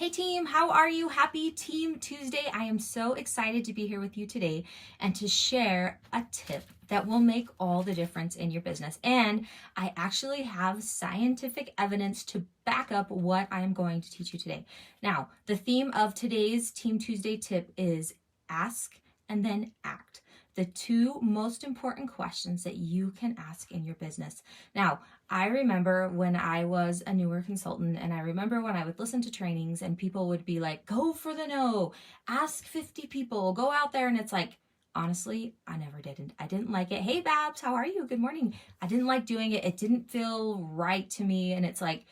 Hey team, how are you? Happy Team Tuesday. I am so excited to be here with you today and to share a tip that will make all the difference in your business. And I actually have scientific evidence to back up what I am going to teach you today. Now, the theme of today's Team Tuesday tip is ask and then act. The two most important questions that you can ask in your business. Now, I remember when I was a newer consultant, and I remember when I would listen to trainings and people would be like, go for the no, ask 50 people, go out there. And it's like, honestly, I never did. I didn't like it. Hey, Babs, how are you? Good morning. I didn't like doing it. It didn't feel right to me. And it's like,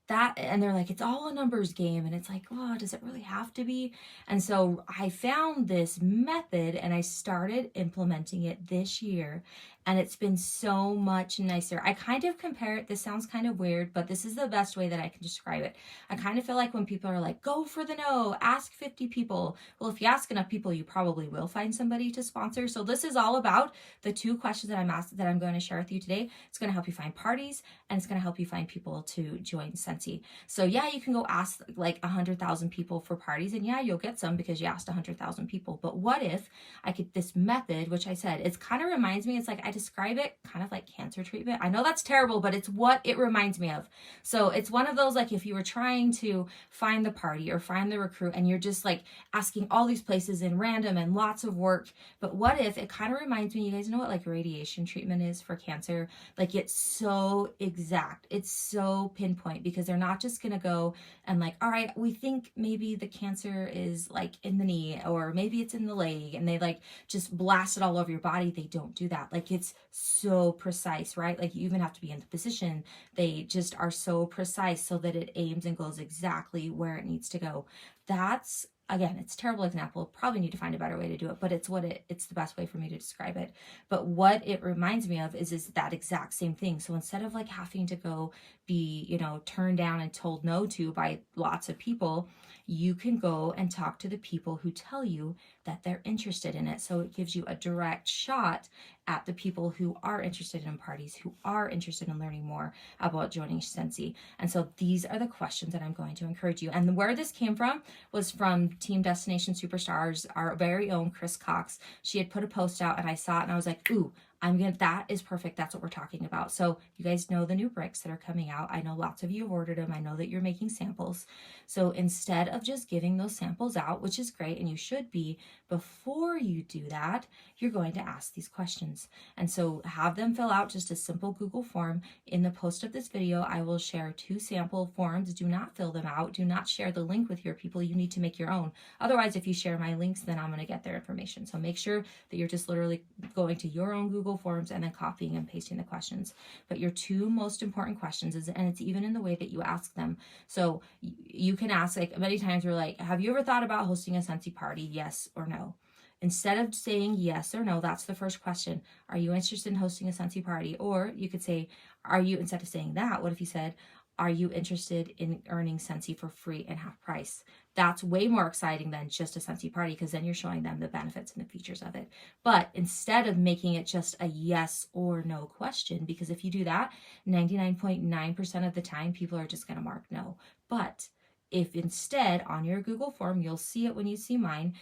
that, and they're like, it's all a numbers game. And it's like, oh, does it really have to be? And so I found this method and I started implementing it this year. And it's been so much nicer. I kind of compare it, this sounds kind of weird, but this is the best way that I can describe it. I kind of feel like when people are like, go for the no, ask 50 people. Well, if you ask enough people, you probably will find somebody to sponsor. So this is all about the two questions that I'm going to share with you today. It's going to help you find parties and it's going to help you find people to join Scentsy. So yeah, you can go ask like 100,000 people for parties, and yeah, you'll get some because you asked 100,000 people. But what if I could, this method, which I said, it kind of reminds me, it's like I describe it kind of like cancer treatment. I know that's terrible, but it's what it reminds me of. So it's one of those, like if you were trying to find the party or find the recruit and you're just like asking all these places in random and lots of work. But what if it kind of reminds me, you guys know what like radiation treatment is for cancer? Like it's so exact. It's so pinpoint because they're not just going to go and like, all right, we think maybe the cancer is like in the knee or maybe it's in the leg, and they like just blast it all over your body. They don't do that. Like it's so precise, right? Like you even have to be in the position. They just are so precise so that it aims and goes exactly where it needs to go. That's, again, it's a terrible example. Probably need to find a better way to do it, but it's the best way for me to describe it. But what it reminds me of is that exact same thing. So instead of like having to go be, turned down and told no to by lots of people, you can go and talk to the people who tell you that they're interested in it. So it gives you a direct shot at the people who are interested in parties, who are interested in learning more about joining Scentsy. And so these are the questions that I'm going to encourage you. And where this came from was from Team Destination Superstars, our very own Chris Cox. She had put a post out and I saw it and I was like, ooh, that is perfect. That's what we're talking about. So you guys know the new bricks that are coming out. I know lots of you have ordered them. I know that you're making samples. So instead of just giving those samples out, which is great, and you should be, before you do that, you're going to ask these questions. And so have them fill out just a simple Google form. In the post of this video, I will share 2 sample forms. Do not fill them out. Do not share the link with your people. You need to make your own. Otherwise, if you share my links, then I'm going to get their information. So make sure that you're just literally going to your own Google Forms and then copying and pasting the questions. But your 2 most important questions and it's even in the way that you ask them. So you can ask, like many times we're like, have you ever thought about hosting a Scentsy party? Yes or no. Instead of saying yes or no, that's the first question. Are you interested in hosting a Scentsy party? Or you could say, instead of saying that, what if you said, are you interested in earning Scentsy for free and half price? That's way more exciting than just a Scentsy party because then you're showing them the benefits and the features of it. But instead of making it just a yes or no question, because if you do that, 99.9% of the time, people are just going to mark no. But if instead on your Google form, you'll see it when you see mine,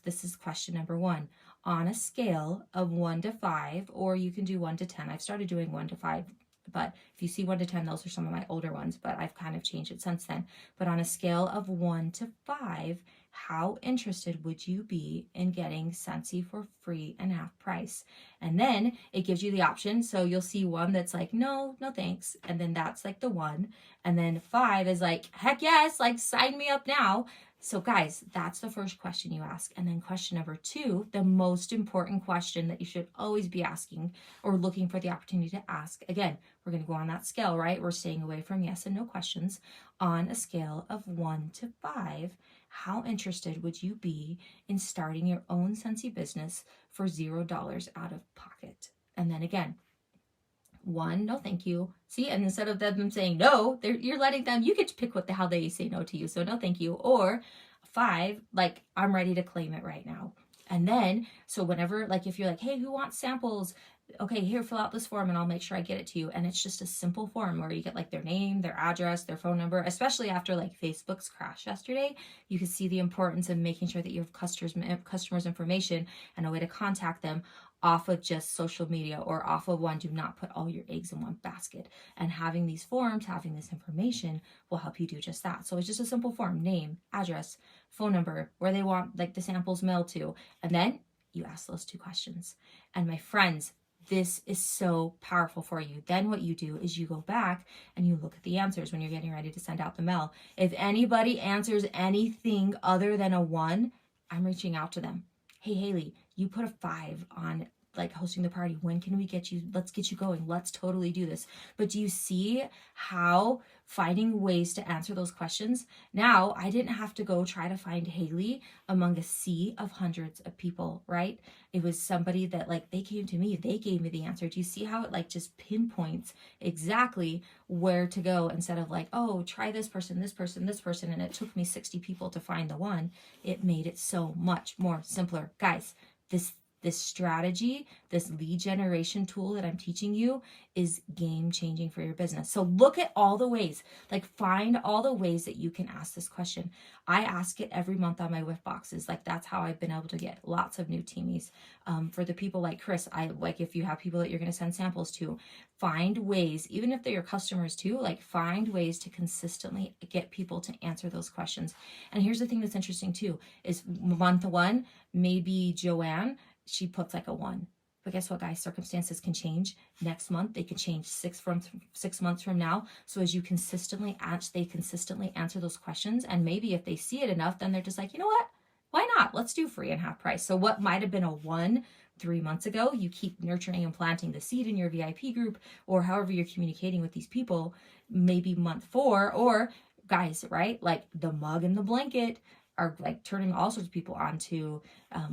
this is question number 1. On a scale of 1 to 5, or you can do 1 to 10. I've started doing 1 to 5. But if you see 1 to 10, those are some of my older ones, but I've kind of changed it since then. But on a scale of 1 to 5, how interested would you be in getting Scentsy for free and half price? And then it gives you the option. So you'll see 1 that's like, no thanks. And then that's like the 1. And then 5 is like, heck yes, like sign me up now. So guys, that's the first question you ask. And then question number 2, the most important question that you should always be asking or looking for the opportunity to ask. Again, we're going to go on that scale, right? We're staying away from yes and no questions. On a scale of 1 to 5, how interested would you be in starting your own Scentsy business for $0 out of pocket? And then again, 1, no thank you. See, and instead of them saying no, you're letting them, you get to pick what the hell they say no to you. So no thank you. Or 5, like I'm ready to claim it right now. And then, so whenever, like if you're like, hey, who wants samples? okay, here, fill out this form and I'll make sure I get it to you. And it's just a simple form where you get like their name, their address, their phone number, especially after like Facebook's crash yesterday. You can see the importance of making sure that you have customers' information and a way to contact them off of just social media or off of one. Do not put all your eggs in one basket. And having these forms, having this information will help you do just that. So it's just a simple form: name, address, phone number, where they want like the samples mailed to. And then you ask those 2 questions. And my friends, this is so powerful for you. Then what you do is you go back and you look at the answers when you're getting ready to send out the mail. If anybody answers anything other than a 1, I'm reaching out to them. Hey, Haley, you put a 5 on like hosting the party. When can we get you? Let's get you going. Let's totally do this. But do you see how finding ways to answer those questions? Now, I didn't have to go try to find Haley among a sea of hundreds of people, right? It was somebody that like, they came to me, they gave me the answer. Do you see how it like just pinpoints exactly where to go instead of like, oh, try this person, this person, this person. And it took me 60 people to find the one. It made it so much more simpler. Guys, this strategy, this lead generation tool that I'm teaching you is game changing for your business. So look at all the ways, like find all the ways that you can ask this question. I ask it every month on my whiff boxes. Like that's how I've been able to get lots of new teamies. For the people like Chris, I like if you have people that you're going to send samples to, find ways, even if they're your customers too, like find ways to consistently get people to answer those questions. And here's the thing that's interesting too, is month 1, maybe Joanne, she puts like a 1. But guess what, guys? Circumstances can change. Next month, they could change 6 months from now. So as you consistently answer those questions, and maybe if they see it enough, then they're just like, you know what? Why not? Let's do free and half price. So what might have been a 1 3 months ago, you keep nurturing and planting the seed in your VIP group, or however you're communicating with these people, maybe month 4, or guys, right? Like the mug and the blanket are like turning all sorts of people onto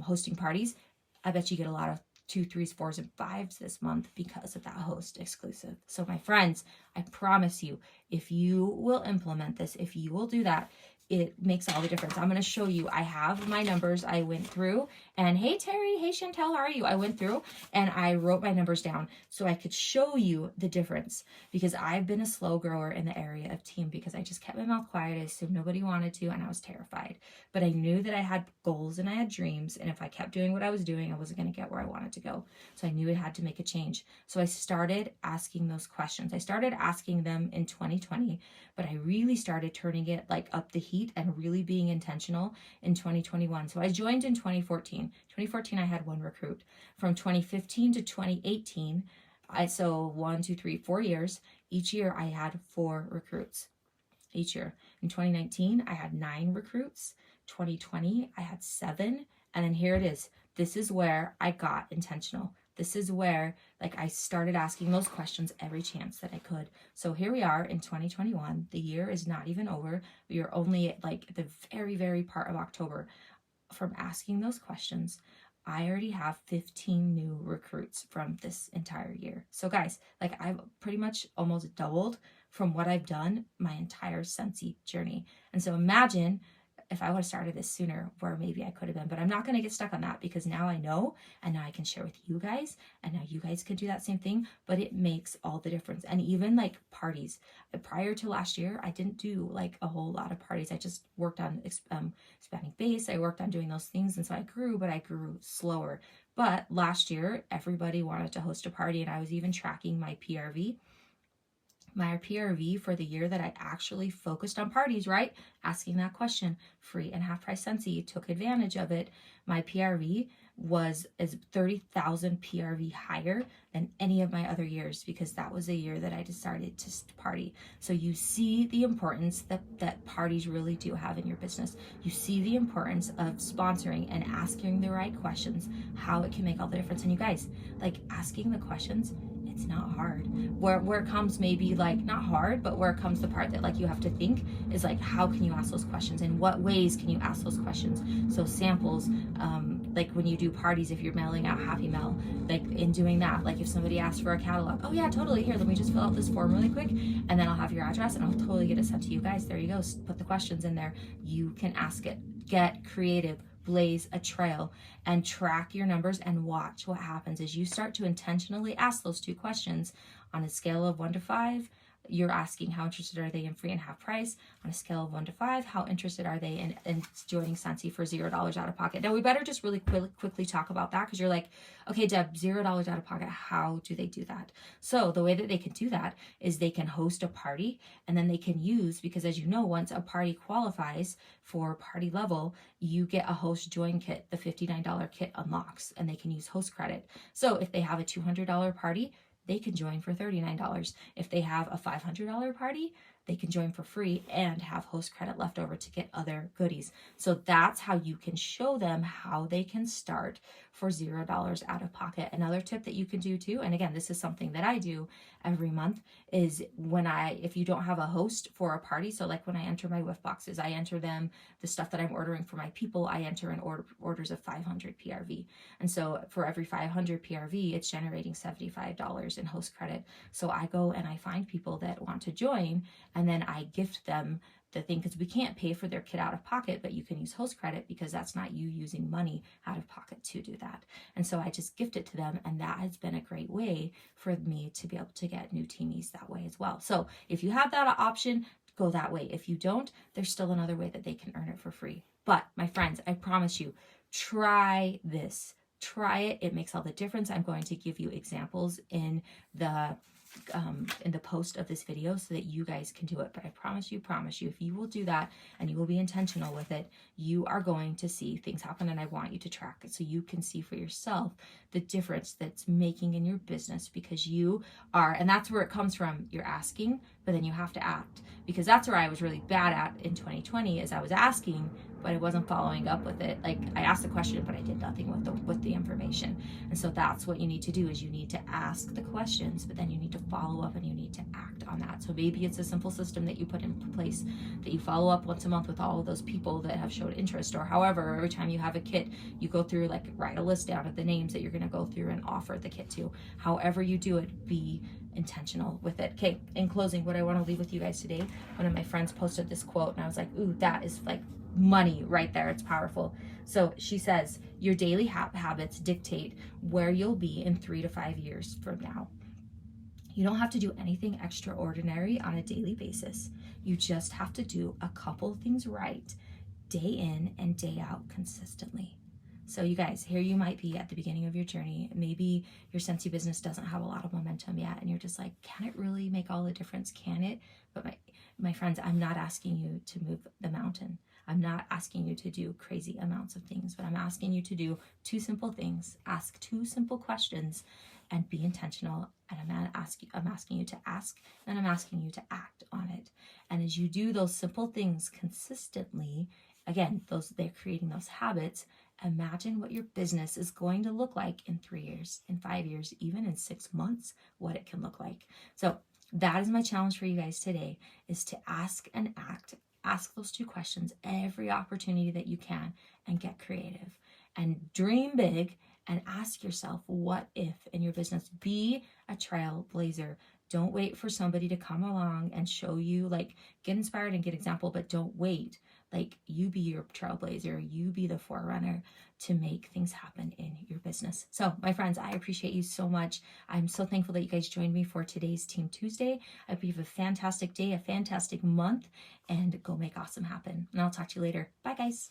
hosting parties. I bet you get a lot of 2, 3s, 4s, and 5s this month because of that host exclusive. So my friends, I promise you, if you will implement this, if you will do that, it makes all the difference. I'm going to show you. I have my numbers. I went through and hey, Terry, hey, Chantel, how are you? I went through and I wrote my numbers down so I could show you the difference, because I've been a slow grower in the area of team because I just kept my mouth quiet. I assumed nobody wanted to, and I was terrified, but I knew that I had goals and I had dreams. And if I kept doing what I was doing, I wasn't going to get where I wanted to go. So I knew I had to make a change. So I started asking those questions. I started asking them in 2020, but I really started turning it like up the heat and really being intentional in 2021. So I joined in 2014. 2014, I had 1 recruit. From 2015 to 2018, so 1, 2, 3, 4 years. Each year I had 4 recruits. Each year. In 2019, I had 9 recruits. 2020, I had 7. And then here it is. This is where I got intentional. This is where like I started asking those questions every chance that I could. So here we are in 2021. The year is not even over. We are only at like the very, very part of October. From asking those questions, I already have 15 new recruits from this entire year. So guys, like I've pretty much almost doubled from what I've done my entire Scentsy journey. And so imagine if I would have started this sooner, where maybe I could have been. But I'm not going to get stuck on that, because now I know, and now I can share with you guys, and now you guys could do that same thing. But it makes all the difference. And even like parties, prior to last year, I didn't do like a whole lot of parties. I just worked on expanding base. I worked on doing those things, and so I grew, but I grew slower. But last year, everybody wanted to host a party, and I was even tracking my PRV. My PRV for the year that I actually focused on parties, right? Asking that question, free and half price Scentsy, took advantage of it. My PRV was 30,000 PRV higher than any of my other years, because that was a year that I decided to party. So you see the importance that parties really do have in your business. You see the importance of sponsoring and asking the right questions, how it can make all the difference. And you guys, like asking the questions, it's not hard. Where it comes maybe like not hard, but where it comes the part that like you have to think is like, how can you ask those questions? In what ways can you ask those questions? So samples, like when you do parties, if you're mailing out Happy Mail, like in doing that, like if somebody asks for a catalog, oh yeah, totally, here, let me just fill out this form really quick, and then I'll have your address and I'll totally get it sent to you guys. There you go. Put the questions in there. You can ask it. Get creative. blaze a trail and track your numbers and watch what happens as you start to intentionally ask those 2 questions on a scale of 1 to 5. You're asking how interested are they in free and half price. On a scale of 1 to 5, how interested are they in joining Scentsy for $0 out of pocket? Now we better just really quickly talk about that, because you're like, okay, Deb, $0 out of pocket, how do they do that? So the way that they can do that is they can host a party, and then they can use, because as you know, once a party qualifies for party level, you get a host join kit. The $59 kit unlocks, and they can use host credit. So if they have a $200 party, they can join for $39. If they have a $500 party, they can join for free and have host credit left over to get other goodies. So that's how you can show them how they can start for $0 out of pocket. Another tip that you can do too, and again, this is something that I do every month, is if you don't have a host for a party, so like when I enter my whiff boxes, I enter them, the stuff that I'm ordering for my people, I enter in orders of 500 PRV. And so for every 500 PRV, it's generating $75 in host credit. So I go and I find people that want to join, and then I gift them the thing, because we can't pay for their kit out of pocket, but you can use host credit because that's not you using money out of pocket to do that. And so I just gift it to them, and that has been a great way for me to be able to get new teamies that way as well. So if you have that option, go that way. If you don't, there's still another way that they can earn it for free. But my friends, I promise you, try this. Try it. It makes all the difference. I'm going to give you examples in the post of this video so that you guys can do it. But I promise you, if you will do that and you will be intentional with it, you are going to see things happen. And I want you to track it so you can see for yourself the difference that's making in your business, because you are, and that's where it comes from. You're asking, but then you have to act, because that's where I was really bad at in 2020, is I was asking, but I wasn't following up with it. Like, I asked the question, but I did nothing with the information. And so that's what you need to do, is you need to ask the questions, but then you need to follow up and you need to act on that. So maybe it's a simple system that you put in place, that you follow up once a month with all of those people that have showed interest, or however, every time you have a kit, you go through, like, write a list down of the names that you're going to go through and offer the kit to. However you do it, be intentional with it. Okay, in closing, what I want to leave with you guys today, one of my friends posted this quote, and I was like, ooh, that is like money right there. It's powerful. So she says, your daily habits dictate where you'll be in 3 to 5 years from now. You don't have to do anything extraordinary on a daily basis. You just have to do a couple things right, day in and day out, consistently. So you guys, here you might be at the beginning of your journey. Maybe your Scentsy business doesn't have a lot of momentum yet, and you're just like, can it really make all the difference? Can it? But my friends, I'm not asking you to move the mountain. I'm not asking you to do crazy amounts of things, but I'm asking you to do 2 simple things. Ask 2 simple questions and be intentional. And I'm asking you to ask, and I'm asking you to act on it. And as you do those simple things consistently, again, they're creating those habits. Imagine what your business is going to look like in 3 years, in 5 years, even in 6 months, what it can look like. So that is my challenge for you guys today, is to ask and act. Ask those 2 questions every opportunity that you can, and get creative and dream big, and ask yourself, what if in your business? Be a trailblazer. Don't wait for somebody to come along and show you, like, get inspired and get example, but don't wait. Like, you be your trailblazer, you be the forerunner to make things happen in your business. So my friends, I appreciate you so much. I'm so thankful that you guys joined me for today's Team Tuesday. I hope you have a fantastic day, a fantastic month, and go make awesome happen. And I'll talk to you later. Bye guys.